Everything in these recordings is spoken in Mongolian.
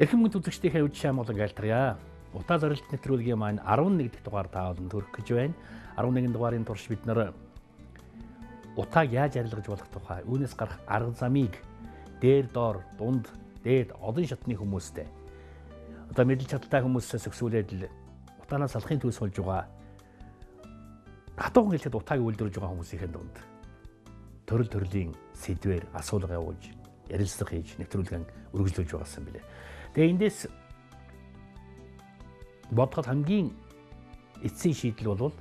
Эрхэм мөнгө үзэгчдийнхээ үд шаам болон айлтгая. Утаа зорилт нэвтрүүлгийн маань 11 дахь дугаар таавалд хүрэх гэж байна. 11 дугаарын турш бид нар утааг яаж арилгаж болох тухай, үүнээс гарах арга замыг дээр доор, дунд, дээд олон шатны хүмүүстэй одоо мэдлэг чадaltaй хүмүүсээс өсвүүлээд л утаанаас салахын төлс болж байгаа. Хатуухан хэлэхэд утааг үйлдвэрлэж байгаа хүмүүсийн дунд төрөл төрлийн сэдвээр асуулга явуулж, ярилцлага хийж, нэвтрүүлгэн үргэлжлүүлж байгаасан билээ. Тэгээ эндээс бодоход хамгийн эцсийн шийдэл бол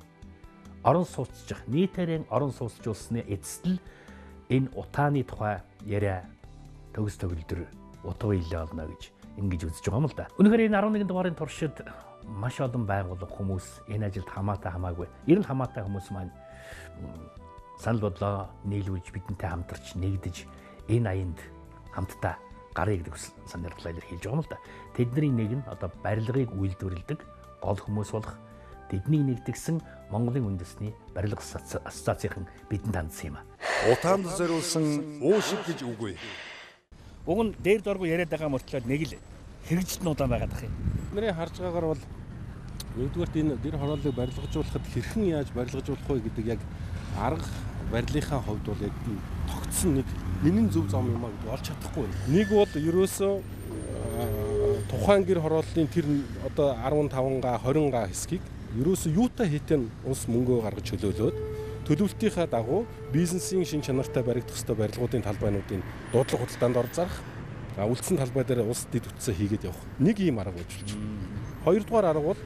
орон сууцчих, нийтээрээ орон сууцжуулсны эцэст л энэ утааны тухай яриа төгс төгөлдөр утга ийлээ олно гэж ингэж үзэж байгаа юм л да. Үнэхээр энэ 11 дугаарын туршид маш олон байгууллага хүмүүс энэ ажилд хамаатай хамаагүй. Ер нь хамаатай хүмүүс маань санал бодлоо нийлүүлж бидэнтэй хамтарч нэгдэж энэ аянд хамтдаа гарыг гэдэг санаарлалаар хэлж байгаа юм л да. Тэдний нэг нь одоо барилгыг үйлдвэрлэдэг гол хүмүүс болох тэднийг нэгдгсэн Монголын үндэсний барилга ассоциацийн бидэнд хандсан юм а. Утаанд зориулсан уушиг гэж үгүй. Уг нь дээр доргоо яриад байгаа мөртлөө нэг л хэрэгжилтэн удаан байгаад ах юм. Бидний харж байгаагаар бол нэгдүгээрт энэ гэр хорооллыг барилгажуулахад хэрхэн яаж барилгажуулах вэ гэдэг яг арга барилгынхаа хувьд бол яг тогтсон нэг нэнэн зөв зам юм а гэдэг олж чадахгүй. Нэг бол ерөөсөө тухайн гэр хорооллын тэр одоо 15га 20га хэсгийг ерөөсөө юутай хийтэн улс мөнгөө гаргаж чөлөөлөөд төлөвлөлтийнхаа дагуу бизнесийн шин чанартай баригдах ёстой барилгуудын талбайнуудын дуудлага худалдаанд орж зарах, үлдсэн талбай дээр улс дэд утсаа хийгээд явах. Нэг ийм арга үйлчилж байна. Хоёрдугаар арга бол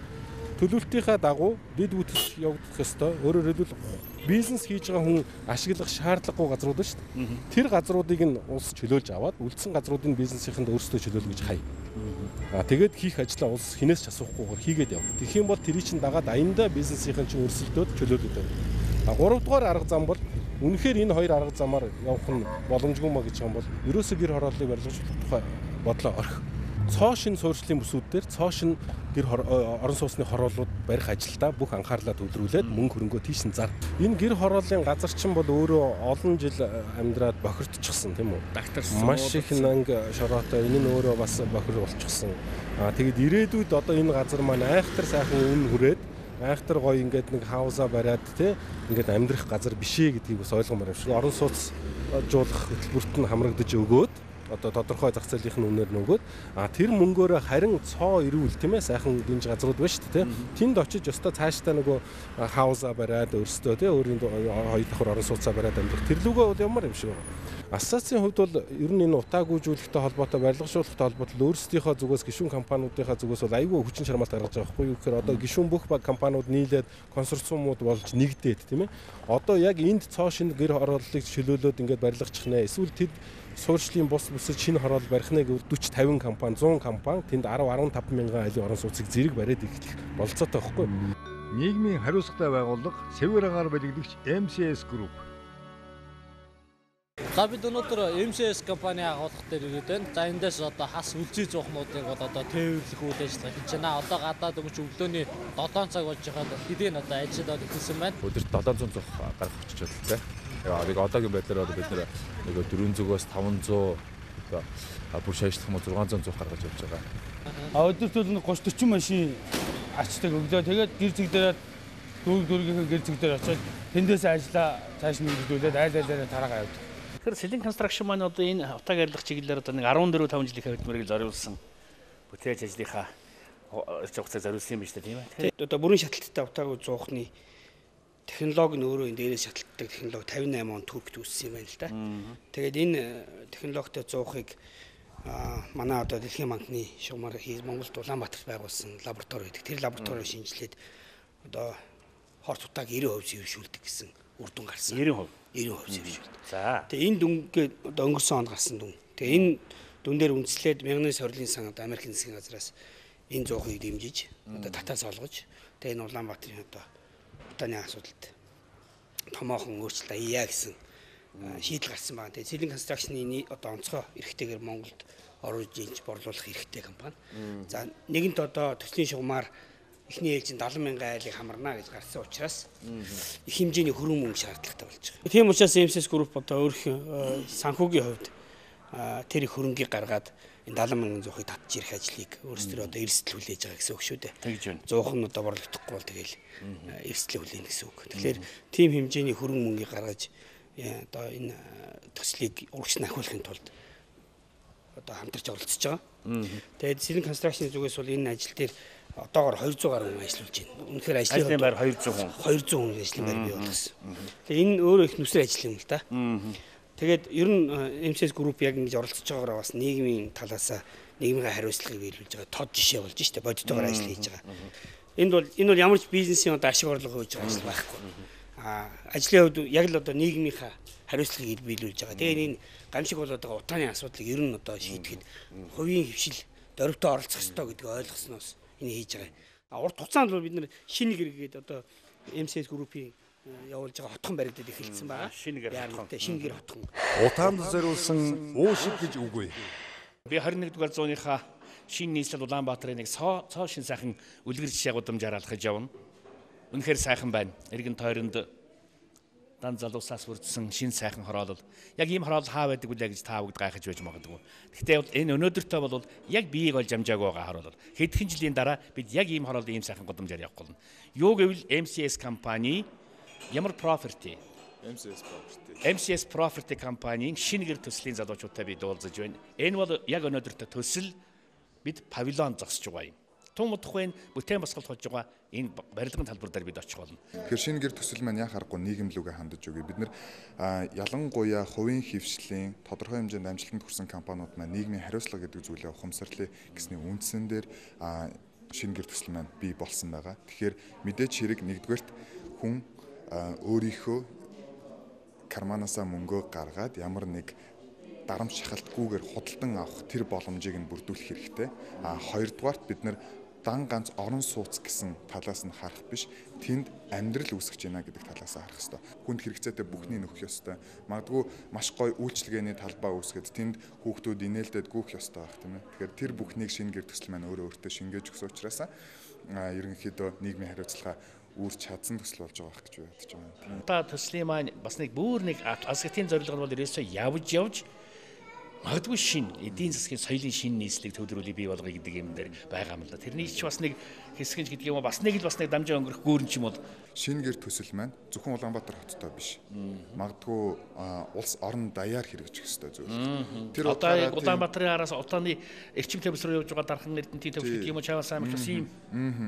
төлөвлөлтийнхаа дагуу дэд үтс явагдах ёстой. Өөрөөр хэлбэл бизнес хийж байгаа хүн ашиглах шаардлагагүй газрууд шүү дээ. Тэр газруудыг нь улс чөлөөлж аваад үлдсэн газруудын бизнесийнхэнд өөрсдөө чөлөөлнө гэж хай. Тэгээд хийх ажлаа улс хинээс ч асуухгүйгээр хийгээд явна. Тэгэх юм бол тэрий чинь дагаад аяндаа бизнесийнхэн чинь өрсөлдөөд чөлөөлөд байна. Гуравдугаар арга зам бол үнэхээр энэ хоёр арга замаар явах нь боломжгүй маа гэж юм бол ерөөсөө гэр хорооллыг барилгажуулах тухай бодлоо орхих. Цоо шин суурьшлийн бүсүүд дээр цоо шин гэр орон сууцны хорооллууд барих ажилдаа бүх анхаарлаа төвлөрүүлээд мөнгө хөрөнгөө тийш нь зар. Энэ гэр хорооллын газар чинь бол өөрөө олон жил амьдраад бохирдчихсан тийм үү? Дагтарсан. Маш их нанг шороотой энэ нь өөрөө бас бохир болчихсон. Тэгээд ирээдүйд одоо энэ газар маань айхтар сайхан үн хүрээд айхтар гоё ингээд нэг хаусаа бариад тий ингээд амьдрах газар бишээ гэдгийг бас ойлгомоор юм шиг. Орон сууц жуулах хөтөлбөрт нь хамрагдаж өгөөд одоо тодорхой зах зээлийн үнээр нөгөөд тэр мөнгөөрөө харин цоо ирүүл тийм ээ сайхан гинж газрууд байна шүү дээ тийм. Тэнд очиж өстой цаашдаа нөгөө хаусаа бариад өөрсдөө тий өөрийн хоёр давхар орон сууцаа бариад амьдрах тэр лүгөө бол ямар юм шиг байна. Ассоциацийн хувьд бол ер нь энэ утаагүйжүүлэхтэй холбоотой барилгажуулахтай холбоотой өөрсдийнхөө зүгээс гишүүн компаниудынхаа зүгээс бол аюул хүчин чармаалт гаргаж байгаа байхгүй юу гэхээр одоо гишүүн бүх баг компаниуд нийлээд консорциумууд болж нэгдээд тийм ээ. Одоо яг энд цоо шин гэр хорооллыг чөлөөлөөд ингээд барилгачих нэ. Эсвэл тэд суурьшлийн бус бүсэд шинэ хороол барих нэ гэвэл 40 50 компани 100 компани тэнд 10 15 мянган айлын орон сууцыг зэрэг бариад эхлэх болцоотой байхгүй. Нийгмийн хариуцлагатай байгууллага Сэвэр агаар бэлгэдэгч MCS Group. За бид өнөөдөр MCS компани агуулгах дээр ирээд байна. За эндээс одоо хас үлзий зуухнуудыг бол одоо тээвэрлэх үйл ажиллагаа хийж байна. Одоо гадаад өнгөч өглөөний 7 цаг болж байхад хэдийн одоо ажиллаад эхэлсэн байна. Өдөрт 700 зух гарах очиж бодлоо. Яг одоогийн байдлаар бид нэр нэг 400-аас 500 бүр шаашлах юм 600 зух гаргаж явж байгаа. Өдөрт бол 30-40 машин ачдаг өглөө. Тэгээд гэр зэг дээрээ дүүргийнхээ гэр зэг дээр очиод тэндээс ажиллаа цааш нь үргэлжлүүлээд айл айлаараа тараагаа явдаг. Тэгэхээр Сэлэн констракшн маань одоо энэ утааг арилгах чиглэлээр одоо нэг 14-5 жилийнхээ хөдөлмөрийг зориулсан бүтээж ажлынхаа хугацааг зориулсан юм байна шүү дээ тийм ээ. Тэгээд одоо бүрэн шаталттай утааг зуухны технологи нь өөрөө энэ дээрээс шаталттай технологи 58 он Туркт үүссэн юм байна л да. Тэгээд энэ технологитой зуухыг манай одоо Дэлхийн банкны шугамар Монголд Улаанбаатарт байгуулсан лаборатори гэдэг. Тэр лабораториор шинжилээд одоо хорт утааг 90% зөвшөөрдөг гэсэн үр дүн гарсан. 90% зөвшөөрдөг. За. Тэгээ энэ дүнгээ одоо өнгөрсөн онд гарсан дүн. Тэгээ энэ дүн дээр үндэслээд 1000-ны сорилын сан одоо Америкийн засгийн газраас энэ зуухыг дэмжиж одоо татаас олгож тэгээ энэ Улаанбаатарын одоо утааны асуудалд томоохон өөрчлөлт аяа гэсэн шийдэл гарсан байна. Тэгээ Сэлэн констракшны одоо онцгой эрхтэйгээр Монголд оруулж ийнж борлуулах эрхтэй компани. За нэгэнт одоо төслийн шугамар эхний ээлжинд 70 мянган айлыг хамарна гэж гарсан учраас их хэмжээний хөрөнгө мөнгө шаардлагатай болж байгаа. Тийм учраас MCS Group одоо өөрийнхөө санхүүгийн хувьд тэр их хөрөнгийг гаргаад энэ 70 мянган зуухыг татж ирэх ажлыг өөрсдөө одоо эрсдэл хүлээж байгаа гэсэн үг шүү дээ. Тэгж байна. 100 нь одоо борлогдохгүй бол тэгэл эрсдэл хүлээнэ гэсэн үг. Тэгэхээр тийм хэмжээний хөрөнгө мөнгийг гаргаж одоо энэ төслийг урагшин ахиулахын тулд одоо хамтарч оролцож байгаа. Тэгээд Сэлэн констракшн зүгээс бол энэ ажил дээр одоогоор 200 гаруй хүн ажиллаж байна. Үнэхээр ажлын байр 200 хүн. 200 хүн ажлын байр бий болгосон. Тэгээд энэ өөрөө их нүсрэн ажил юм л да. Тэгээд ер нь MCS Group яг ингэж оролцож байгаагаар бас нийгмийн талаас нийгмийн хариуцлагыг биелүүлж байгаа тод жишээ болж штэ бодитойгоор ажил хийж байгаа. Энэ бол ямар ч бизнесийн одоо ашиг орлого хийж байгаа ажил байхгүй. Ажлын хувьд яг л одоо нийгмийнхаа хариуцлагыг биелүүлж байгаа. Тэгээд энэ гамшиг болоод байгаа утааны асуудлыг ер нь одоо шийдэхэд хувийн хвшил дөрвтөө оролцох ёстой гэдгийг ойлгосноос энэ хийж байгаа. Урт хугацаанд бол бид нэр шинэ гэр гээд одоо MCS Group-ийн явуулж байгаа хотхон баригдад эхэлсэн байгаа. Шинэ гэр хотхон. Утаанд зориулсан уушиг гэж үгүй. Би 21-р зууныхаа шинэ нийслэл Улаанбаатарын нэг цоо шин сайхан үлгэр жишээ гудамжаар алхаж явна. Үнэхээр сайхан байна. Эргэн тойронд дан залуусаас үрдсэн шин сайхан хороолол. Яг ийм хороолол хаа байдаг вэ гэж та бүгд гайхаж байж магадгүй. Гэхдээ энэ өнөөдөртөө бол яг биеийг олж амжаагүй байгаа хороолол. Хэдхэн жилийн дараа бид яг ийм хороолол ийм сайхан гудамжаар явах болно. Юу гэвэл MCS компани ямар property MCS Property компанийн шинэ гэр төслийн залуучуудтай бид уулзаж байна. Энэ бол яг өнөөдөртөө төсөл бид павильон зогсож байгаа юм. Тун удахгүй бүтээн босголт болж байгаа энэ барилгын талбар дээр бид очих болно. Тэгэхээр шинэ гэр төсөл маань яа харахгүй нийгэм лүгээ хандаж өгье. Бид нар ялангуяа хувийн хвшлийн тодорхой хэмжээнд амжилтанд хүрсэн компаниуд маань нийгмийн хариуцлага гэдэг зүйлээ ухамсарлая гэсний үндсэн дээр шинэ гэр төсөл маань бий болсон байгаа. Тэгэхээр мэдээч хэрэг нэгдүгээрт хүн өөрийнхөө карманасаа мөнгөө гаргаад ямар нэг дарамт шахалтгүйгээр худалдан авах тэр боломжийг нь бүрдүүлэх хэрэгтэй. Хоёрдугаарт бид нар дан ганц орон сууц гэсэн талаас нь харах биш, тэнд амьдрал үүсгэж байна гэдэг талаас нь харах хэрэгтэй. Хүнд хэрэгцээтэй бүхнийг нөхөх ёстой. Магадгүй маш гоё үйлчилгээний талбай үүсгээд тэнд хүүхдүүд инээлдээд гүйх ёстой байх тийм ээ. Тэгэхээр тэр бүхнийг шинэ гэр төсөл маань өөртөө шингээж өгсөн учраас ерөнхийдөө нийгмийн хариуцлага үүрч чадсан төсөл болж байгаа гэж бодож байгаа. Та төслийн маань бас нэг бүр нэг асгатын зорилго нь бол ерөөсөө явж магадгүй шин эдийн засгийн соёлын шин нийслэлийг төлрүүлээ бий болгоё гэдэг юм дээр байгаа юм л да. Тэрний ч бас нэг хэсгэнж гэдэг юм уу бас нэг дамжаа өнгөрөх гүүрэн ч юм бол шинэ гэр төсөл маань зөвхөн Улаанбаатар хоттой биш. Магадгүй улс орон даяар хэрэгжих ёстой зүйл. Тэр одоо Улаанбаатарын араас утааны эрчим төлөвлөлт рүү явж байгаа дархан эрдэнтийн төвшөлт юм уу Чаваас аймагт бас ийм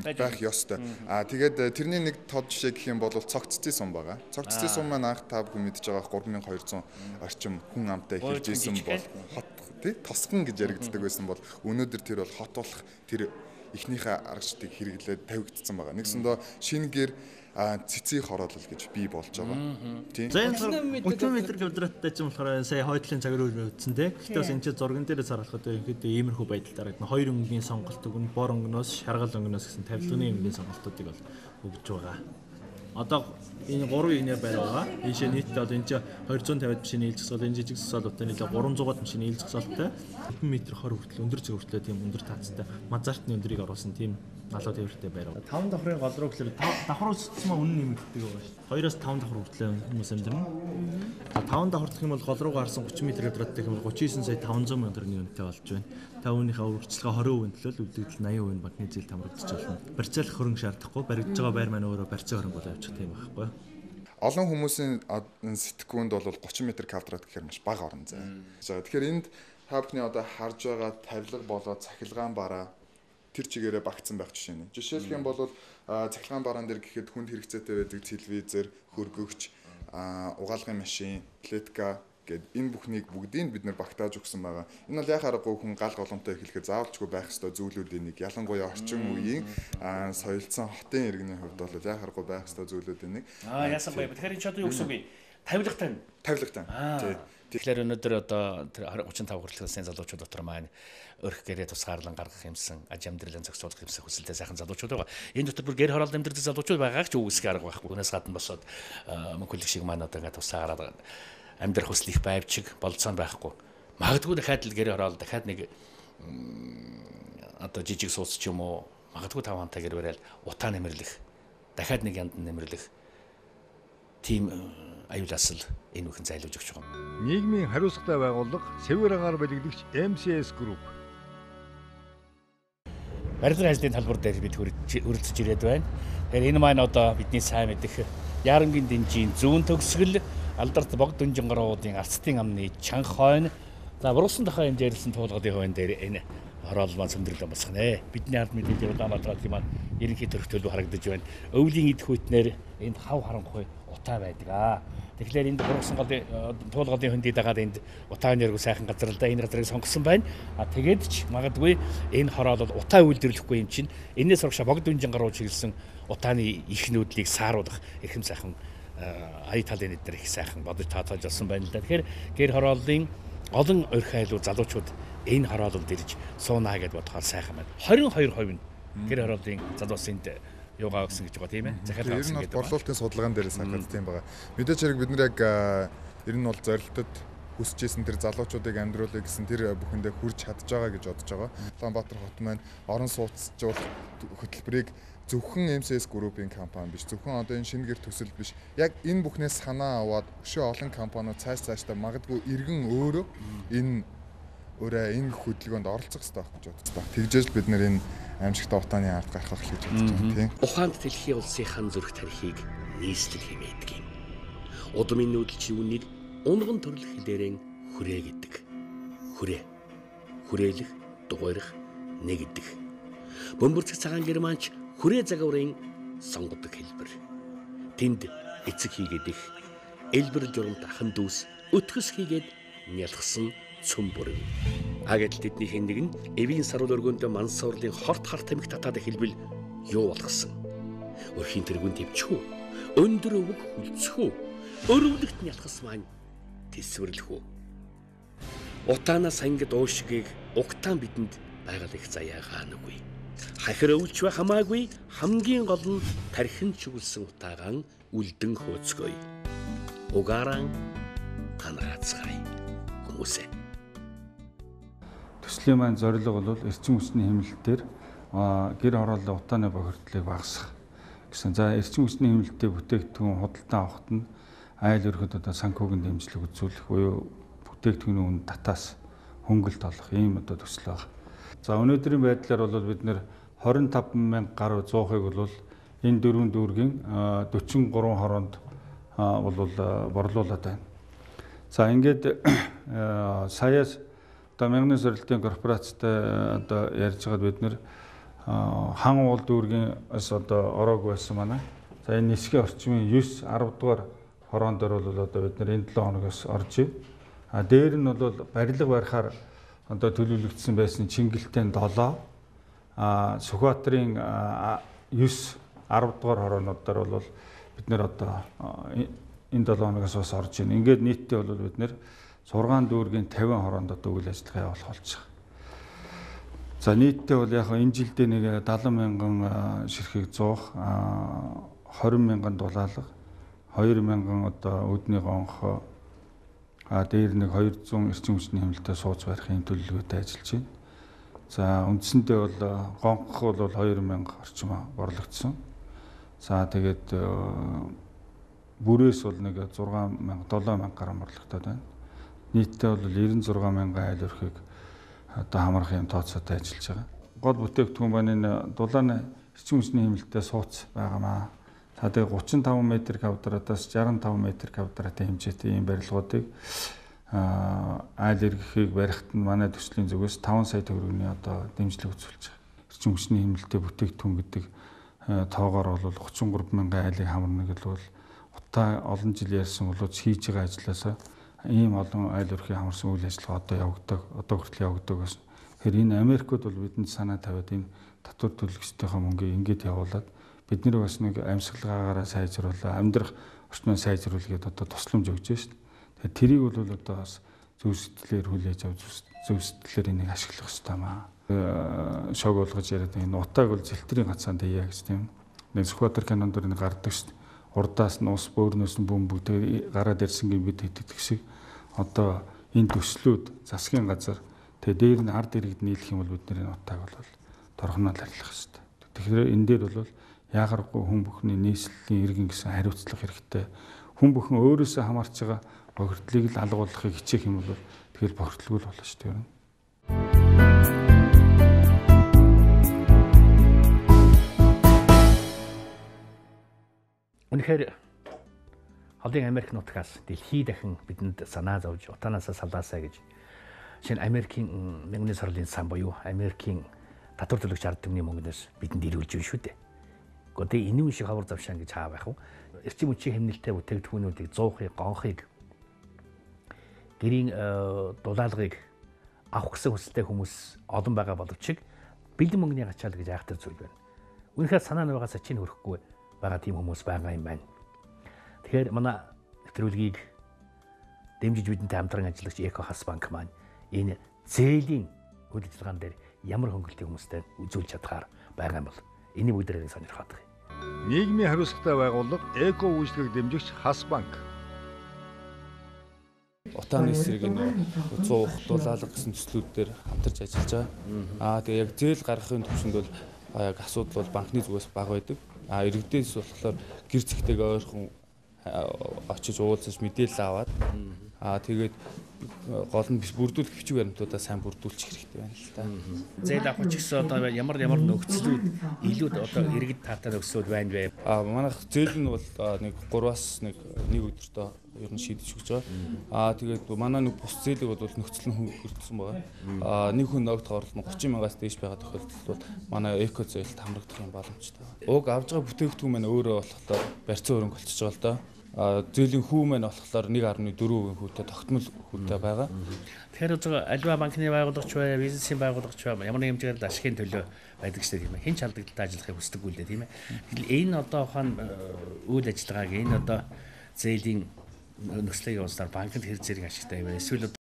байх ёстой. Тэгээд тэрний нэг тод жишээ гэх юм бол цогццын сум байгаа. Цогццын сум маань анх та бүхэн мэдж байгаа 3200 орчим хүн амтай эхэлж исэн бол хот тий тосгон гэж яригддаг байсан бол өнөөдөр тэр бол хот болох тэр эхнийхээ аргачлалыг хэрэглээд тавигдсан байгаа. Нэгсэндээ шинэ гэр цэцгийн хороолол гэж бий болж байгаа. Тийм. За энэ 30 м2-тай ч юм болохоор сая хойдлын цаг руу үзсэн тий. Гэхдээ бас энэ чинь зурган дээрээс харахад ерөнхийдөө иймэрхүү байдал дараад хоёр өнгийн сонголт өгнө, бор өнгнөөс, шаргал өнгнөөс гэсэн тавилганы өнгийн сонголтуудыг бол өгж байгаа. Одоо энэ 3 инээр байгаа. Ийшээ нийтдээ одоо энэ чинь 250-д машины ээлжсэл энэ жижиг засалуудтай нийлээ 300-д машины ээлжсэлтэй 10 м 20 хүртэл өндөр зөв хүртэл тийм өндөр таацтай мазартны өндрийг оруулсан тийм налуу тээвэртэй байр. 5 давхрын гол руу гэхэлээ давхар үсцсэн маа үнэн нэмэгддэг байгаа шүү дээ. 2-оос 5 давхар хүртэл хүмүүс амьдрна. 5 давхар гэх юм бол гол руугаа харсан 30 м2 гэх юм бол 39 сая 500 мянган төгрөгийн үнэтэй болж байна. Та үүнийхээ урьдчилгаа 20% төлөөл үлдэгдэл 80% банкны зээл хамрагдаж болно. Барьцаалах хөрөнгө шаардахгүй баригдж байгаа байр маань өөрөө барьцаа хөрөнгө бол авчих тийм байхгүй. Олон хүмүүсийн сэтгүүнд бол 30 м квадрат гэхээр маш бага орон зай. Тэгэхээр энд та бүхний одоо харж байгаа тавилга болоод цахилгаан бараа тэр чигээрээ багтсан байх жишээ нь. Жишээлх юм бол цахилгаан бараан дээр гэхэд хүнд хэрэгцээтэй байдаг телевизэр, хөргөгч, угаалгын машин, плетка гэд энэ бүхнийг бүгдийг бид нар багтааж өгсөн байгаа. Энэ бол яхаарахгүй хүн гал голомтой эхлэхэд заавалчгүй байх ёстой зүйлүүдийн нэг. Ялангуяа орчин үеийн соёлцсон хотын иргэний хувьд бол яхаарахгүй байх ёстой зүйлүүдийн нэг. Яасан бай. Тэгэхээр энэ ч одоо юу гэсэн бэ? Тавилгатай. Тий. Тэгэхээр өнөөдөр одоо 35 хүртэлхсэн залуучууд дотор маань өрх гэрээ тусгаарлан гаргах юмсан, аж амьдралын зохицуулах юмсан хүсэлтэй сайхан залуучууд байгаа. Энэ дотор бүр гэр хороолт амьдрэх залуучууд байгааг ч үгүйсэх арга байхгүй. Өнөөс гадна босоод мөнгөлөг шиг маань одоо ингээд тусгаараад амьдрах хүсэл их байвчиг болцсон байхгүй. Магадгүй дахиад л гэр хороол дахиад нэг одоо жижиг сууц ч юм уу магадгүй 5 хантай гэр барайл утаа нэмэрлэх дахиад нэг янд нэмэрлэх тийм аюулаас л энэ бүхэн зайлуулж өгч байгаа. Нийгмийн хариуцлагатай байгууллага Сэвэр агаар бэлэгдэгч MCS Group барилгын ажлын талбар дээр бид хүрэлцэж ирээд байна. Тэгэхээр энэ маань одоо бидний сайн мэдэх Яарангийн дэнжийн зүүн төгсгөл алдарт богд дүнжин гаруудын арцтын амны чанга хойно за бургасан дахаа хэмжээрсэн туулгын хойно дээр энэ хороол маань сүмдэрлэн босгонэ. Бидний ард мэдээлэл Улаанбаатар маань ерөнхий төрх төлөв харагдаж байна. Өвлийн эд хүйтнэр энд хав харанхуй утаа байдаг. Тэгэхээр энд бургасан туулгын хөндөд дагаад энд утааны өргө сайхан газар л да энэ газрыг сонгосон байна. Тэгээд ч магадгүй энэ хороол бол утаа үйлдвэрлэхгүй юм чинь энэс урагшаа богд дүнжин гаруу чиглэсэн утааны их нүүдлийг сааруулах эрхэм сайхан ая талын эднэр их сайхан бодож таатаж олсон байна л да. Тэгэхээр гэр хорооллын олон орхиайлуу залуучууд энэ хороололд ирж суунаа гэдээ бодохоор сайхан байна. 22% нь гэр хорооллын залуусынд юугаа өгсөн гэж байгаа тийм ээ. Захиалга авсан гэдэг. Борлуулалтын судалгаан дээр санагдсан тийм байгаа. Мэдээж хэрэг бид нар яг ер нь бол зорилтод хүсэжсэн тэр залуучуудыг амьдруулъя гэсэн тэр бүхэндээ хүрч чадж байгаа гэж бодож байгаа. Улаанбаатар хот маань орон сууцжуулах хөтөлбөрийг зөвхөн MCS Group-ийн компани биш, зөвхөн одоо энэ шинэ гэр төсөл биш. Яг энэ бүхнээс санаа аваад өшөө олон компаниуд цаашдаа магадгүй иргэн өөрөө энэ хөдөлгөөнд оролцох хэрэгтэй байх гэж боддог. Тэгжээж бид нэр энэ аимшигтай утааны ард гарах гэж бодож байгаа тийм. Ухаанд дэлхийн улсынхан зүрх тарихыг нийслэл хэмээдэг юм. Удмын нүүдэлчийн үнээр унган төрөл хэлээрэн хүрээ гэдэг. Хүрээлэх, дугуйрах, нэгдэх. Бөмбөрцөг цагаан германч хүрээ загварын сонгодог хэлбэр. Тэнд эцэг хийгээд их элбэр журамт ахан дүүс өтгөс хийгээд нялхсан цөм бүрэн. Агад тэднийх нэг нь эвийн саруул өргөндө мансуурлын хорт хар тамхи татаад хэлбэл юу болгосон. Өрхийн тэргүүн төвчхүү, өндөр өвөг хүлцхүү, өрөвлөгт нялхас маань тэсвэрлэхүү. Утаанаас ангид уушгийг угтаан бидэнд байгаль их заяагаа нүгүй. Хахир өвлч ба хамаагүй хамгийн гол нь тархин чүглсэн утаагаан үлдэн хөөцгөй. Угааран танаацгай хүмүүсээ. Төслийн маань зорилго бол эрчим хүчний хэмнэлтээр гэр хорооллын утааны бохирдлыг багасгах гэсэн. За эрчим хүчний хэмнэлттэй бүтээгдэхүүн худалдан авахт нь айл өрхөд одоо санхүүгийн дэмжлэг үзүүлэх буюу бүтээгдэхүүний үн татаас хөнгөлт олох ийм одоо төсөл байна. За өнөөдрийн байдлаар бол бид нэр 25,000 гаруй 100-ыг бол энэ дөрвөн дүүргийн 43 хороонд бол борлуулад байна. За ингээд саяас одоо мянган сорилтын корпорацтай одоо ярьж байгаад бид нэр хан уул дүүргээс одоо ороог байсан манай. За энэ нисхийн орчмын 9 10 дугаар хороон дээр бол одоо бид нэр энэ 7 хоногоос орж ив. Дээр нь бол барилга барихаар одоо төлөвлөгдсөн байсан Чингэлтэн 7 Сүхбаатарын 9 10 дугаар хороонуудаар бол бид нэр одоо энэ 7 хоногоос бас орж ийн. Ингээд нийтдээ бол бид нэр 6 дүүргийн 50 хороонд одоо үйл ажиллагаа явуулах болж байгаа. За нийтдээ бол яг энэ жилдээ нэг 70,000 ширхэг зуух, 20,000 дулаалга, 2,000 одоо өдний гонхо, дээр нэг 200 эрчим хүчний хэмнэлтэд сууж барих юм төлөвлөгөөтэй ажиллаж байна. За үндсэндээ бол гонх бол 2,000 орчим борлогдсон. За тэгээд бүрээс бол нэг 6,000 7,000 гаруй борлогдоод байна. Нийтдээ бол 96,000 айл өрхийг одоо хамрах юм тооцоотой ажиллаж байгаа. Гол бүтээгдэхүүн маань энэ дулааны эрчим хүчний хэмнэлтэд сууц байгаамаа. За тэгээ 35 м²-аас 65 м²-тэй хэмжээтэй ийм барилгуудыг айл эрхийг барихт нь манай төслийн зүгээс 5 сая төгрөгийн одоо дэмжлэг үзүүлж байгаа. Эрчим хүчний хэмнэлтэд бүтээгдэхүүн гэдэг тоогоор бол 33,000 айлыг хамарна гэдэг бол утаа олон жил ярьсан боловч хийж байгаа ажлаасаа ийм олон айл өрхийн хамарсан үйл ажиллагаа одоо хүртэл явагддаг байсан. Тэгэхээр энэ Америкууд бол бидэнд санаа тавиад энэ татвар төлөгчдийнхээ мөнгийг ингэж явуулаад бид нэр бас нэг амьсгалгаагаараа сайжруулаа, амьдрах орчноо сайжруулгээд одоо тусламж өгч байна шүү дээ. Тэгэхээр тэрийг бол одоо бас зөв сэтгэлээр хүлээж авч зөв сэтгэлээр энийг ашиглах хэрэгтэй маа. Шог болгож яриад энэ утааг бол зэлтрийн гацаанд хийя гэж тийм. Нэг Сүхбаатар кинонд дэр гардаг шүү дээ. Урдаас нь ус бөөрнөөс нь бөмбөг тэгээ гараад ирсэн гин бид итгэдэг шиг одоо энэ төслүүд засгийн газар тэгээ дээр нь ард иргэд нийлэх юм бол бид нэр утааг бол торхноод арилгах хэрэгтэй. Тэгэхээр энэ дээр бол яагаргүй хүн бүхний нийслэлийн иргэн гэсэн хариуцлага хэрэгтэй. Хүн бүхэн өөрөөсөө хамаарч байгаа бохирдлыг л алгуулахыг хичээх юм бол тэгэхээр бохирдлгүй болно шүү дээ. Үнэхээр холын Америк нутгаас дэлхий дахин бидэнд санаа зовж утаанаасаа салаасаа гэж шинэ Америкийн мянганы сарлын сан буюу Америкийн татвар төлөгч ард түмний мөнгнөөс бидэнд ирүүлж байна шүү дээ. Гэхдээ энэ үн шиг хавар завшаан гэж хаа байх вэ? Эрчим хүчийн хэмнэлтэй бүтээгдэхүүнүүдийг зуухыг, гонхыг гэрийн дулаалгыг авах гэсэн хүсэлтэй хүмүүс олон байгаа боловч бэлэн мөнгөний гачаал гэж айхтар зүйл байна. Үнэхээр санаа нь байгаас чинь хөрөхгүй байгаа тийм хүмүүс байгаа юм байна. Тэгэхээр манай нэвтрүүлгийг дэмжиж бидэнтэй хамтран ажиллагч Эко Хас банк маань энэ зээлийн үйл ажиллагаан дээр ямар хөнгөлтийн хүмүүстэй үзүүлж чадхаар байгаа юм бол энийг бүгдээрээ сонирхоод байна. Нийгмийн хариуцлагатай байгууллага Эко үйлчлэгийг дэмжигч Хас банк. Утааны эсрэг энэ 100 дулаалга гэсэн төслүүд дээр хамтарч ажиллаж байгаа. Тэгээ яг зээл гаргахын төвшөнд бол яг асуудал бол банкны зүгээс бага байдаг. Иргэдээс болохоор гэр зэгтэйгээ ойрхон очиж уулзаж мэдээлэл аваад тэгээд гол нь бүрдүүлэх бичиг баримтуудаа сайн бүрдүүлчих хэрэгтэй байна л да. Зээл авах ч гэсэн одоо ямар нөхцлүүд илүү одоо иргэд таатай нөхцлүүд байна вэ? Манайх зээл нь бол нэг 3-аас нэг өдөртөө ер нь шийдэж өгч байгаа. Тэгээд манай нэг бус зээлийг бол нөхцөл нь хөргөсөн байгаа. Нэг хүн ногд хорлол нь 30,000-аас дээш байгаа тохиолдолд бол манай эко зээлд хамрагдах юм боломжтой. Уг авж байгаа бүтээгдэхүүн маань өөрөө болохоор барьцаа хөрөнгө болчихж байгаа л да. Зээлийн хүү маань болохоор 1.4% хүүтэй тогтмол хүүтэй байгаа. Тэгэхээр альва банкны байгуулагч бай, бизнесийн байгуулагч бай, ямар нэг хэмжээгээр ашигын төлөө байдаг ч тийм ээ. Хэн ч алдагдaltaй ажиллахыг хүсдэггүй л дээ тийм ээ. Тэгэхээр энэ одоо ухаан үйл ажиллагааг энэ одоо зээлийн нөхцөлийг явуулсаар банкнд хэр зэрэг ашигтай вэ? Эсвэл одоо